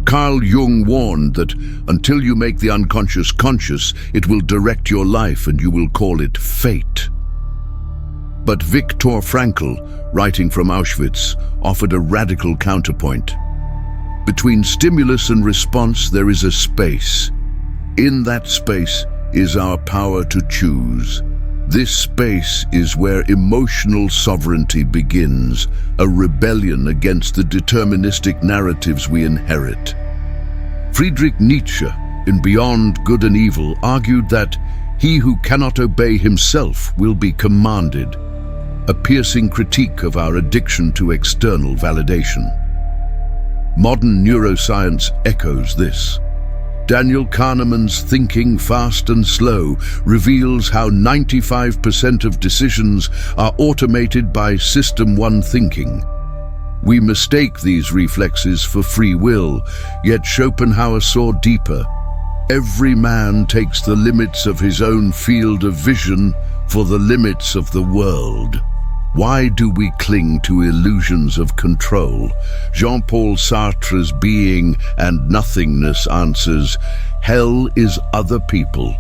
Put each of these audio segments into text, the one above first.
Carl Jung warned that until you make the unconscious conscious, it will direct your life and you will call it fate. But Viktor Frankl, writing from Auschwitz, offered a radical counterpoint. Between stimulus and response, there is a space. In that space is our power to choose. This space is where emotional sovereignty begins, a rebellion against the deterministic narratives we inherit. Friedrich Nietzsche, in Beyond Good and Evil, argued that he who cannot obey himself will be commanded, a piercing critique of our addiction to external validation. Modern neuroscience echoes this. Daniel Kahneman's Thinking Fast and Slow reveals how 95% of decisions are automated by System 1 thinking. We mistake these reflexes for free will, yet Schopenhauer saw deeper. Every man takes the limits of his own field of vision for the limits of the world. Why do we cling to illusions of control? Jean-Paul Sartre's Being and Nothingness answers, hell is other people,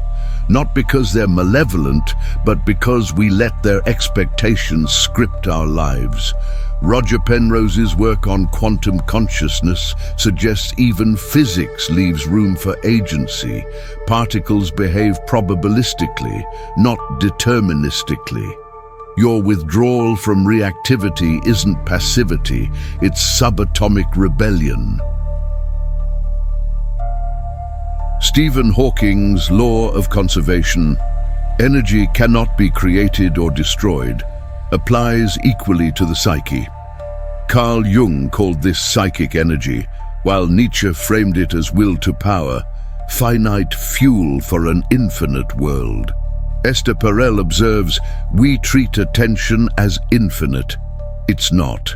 not because they're malevolent, but because we let their expectations script our lives. Roger Penrose's work on quantum consciousness suggests even physics leaves room for agency. Particles behave probabilistically, not deterministically. Your withdrawal from reactivity isn't passivity, it's subatomic rebellion. Stephen Hawking's law of conservation, energy cannot be created or destroyed, applies equally to the psyche. Carl Jung called this psychic energy, while Nietzsche framed it as will to power, finite fuel for an infinite world. Esther Perel observes, we treat attention as infinite. It's not.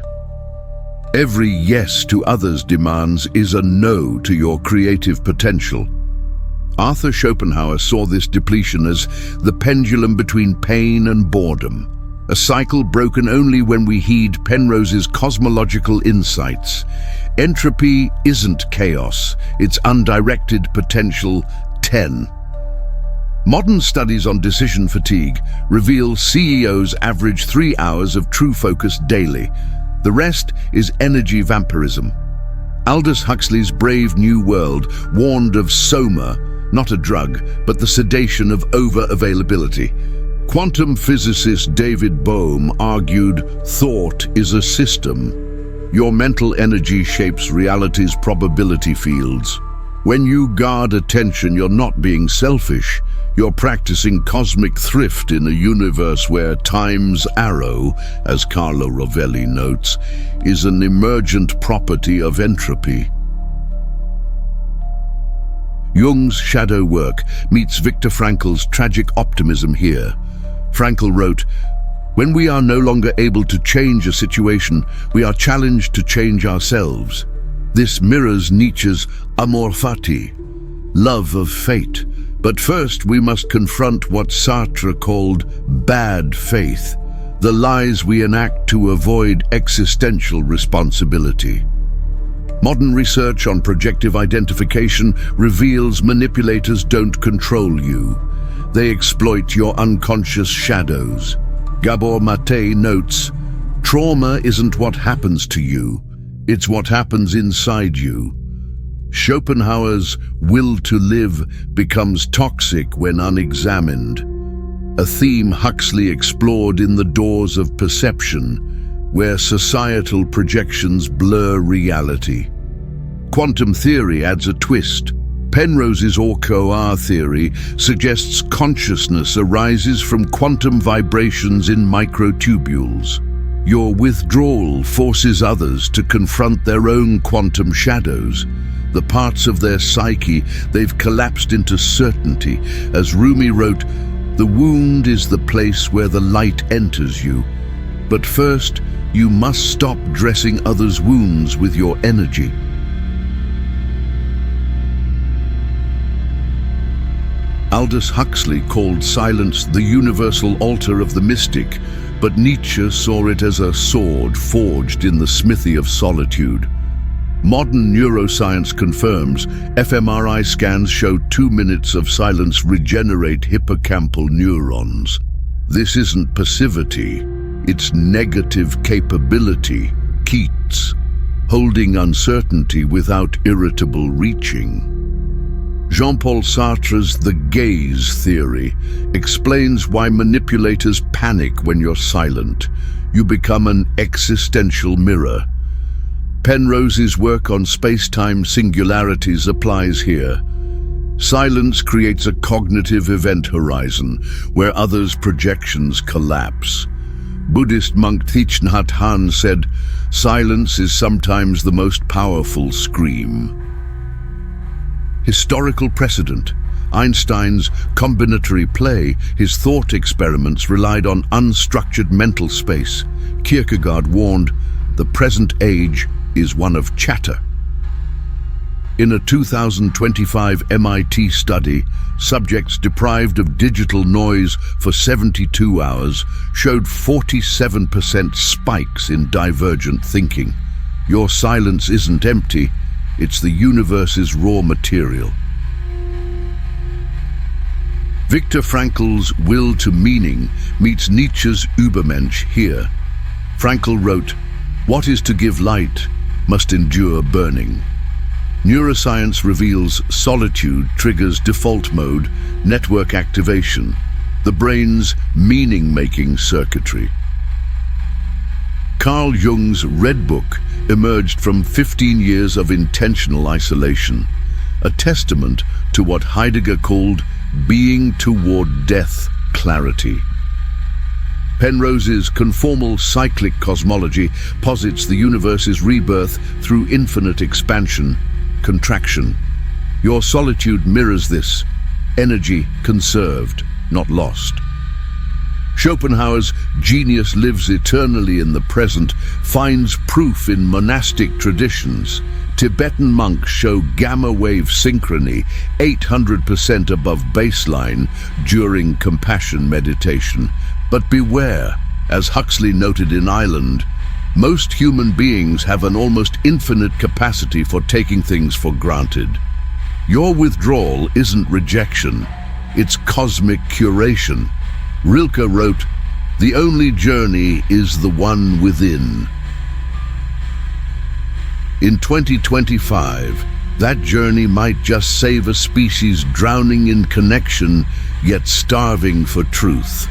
Every yes to others' demands is a no to your creative potential. Arthur Schopenhauer saw this depletion as the pendulum between pain and boredom, a cycle broken only when we heed Penrose's cosmological insights. Entropy isn't chaos, it's undirected potential 10. Modern studies on decision fatigue reveal CEOs average 3 hours of true focus daily. The rest is energy vampirism. Aldous Huxley's Brave New World warned of soma, not a drug, but the sedation of over-availability. Quantum physicist David Bohm argued thought is a system. Your mental energy shapes reality's probability fields. When you guard attention, you're not being selfish. You're practicing cosmic thrift in a universe where time's arrow, as Carlo Rovelli notes, is an emergent property of entropy. Jung's shadow work meets Viktor Frankl's tragic optimism here. Frankl wrote, when we are no longer able to change a situation, we are challenged to change ourselves. This mirrors Nietzsche's amor fati, love of fate. But first we must confront what Sartre called bad faith, the lies we enact to avoid existential responsibility. Modern research on projective identification reveals manipulators don't control you. They exploit your unconscious shadows. Gabor Mate notes, trauma isn't what happens to you, it's what happens inside you. Schopenhauer's will to live becomes toxic when unexamined, a theme Huxley explored in The Doors of Perception, where societal projections blur reality. Quantum theory adds a twist. Penrose's Or-Coa theory suggests consciousness arises from quantum vibrations in microtubules. Your withdrawal forces others to confront their own quantum shadows, the parts of their psyche they've collapsed into certainty. As Rumi wrote, the wound is the place where the light enters you. But first, you must stop dressing others' wounds with your energy. Aldous Huxley called silence the universal altar of the mystic, but Nietzsche saw it as a sword forged in the smithy of solitude. Modern neuroscience confirms fMRI scans show 2 minutes of silence regenerate hippocampal neurons. This isn't passivity, it's negative capability, Keats, holding uncertainty without irritable reaching. Jean-Paul Sartre's The Gaze theory explains why manipulators panic when you're silent. You become an existential mirror. Penrose's work on space-time singularities applies here. Silence creates a cognitive event horizon where others' projections collapse. Buddhist monk Thich Nhat Hanh said, "Silence is sometimes the most powerful scream." Historical precedent. Einstein's combinatory play, his thought experiments relied on unstructured mental space. Kierkegaard warned, "The present age is one of chatter." In a 2025 MIT study, subjects deprived of digital noise for 72 hours showed 47% spikes in divergent thinking. Your silence isn't empty, it's the universe's raw material. Viktor Frankl's will to meaning meets Nietzsche's Übermensch here. Frankl wrote, "What is to give light must endure burning." Neuroscience reveals solitude triggers default mode, network activation, the brain's meaning-making circuitry. Carl Jung's Red Book emerged from 15 years of intentional isolation, a testament to what Heidegger called being toward death clarity. Penrose's conformal cyclic cosmology posits the universe's rebirth through infinite expansion, contraction. Your solitude mirrors this, energy conserved, not lost. Schopenhauer's genius lives eternally in the present finds proof in monastic traditions. Tibetan monks show gamma-wave synchrony 800% above baseline during compassion meditation. But beware, as Huxley noted in Island, most human beings have an almost infinite capacity for taking things for granted. Your withdrawal isn't rejection, it's cosmic curation. Rilke wrote, "The only journey is the one within." In 2025, that journey might just save a species drowning in connection, yet starving for truth.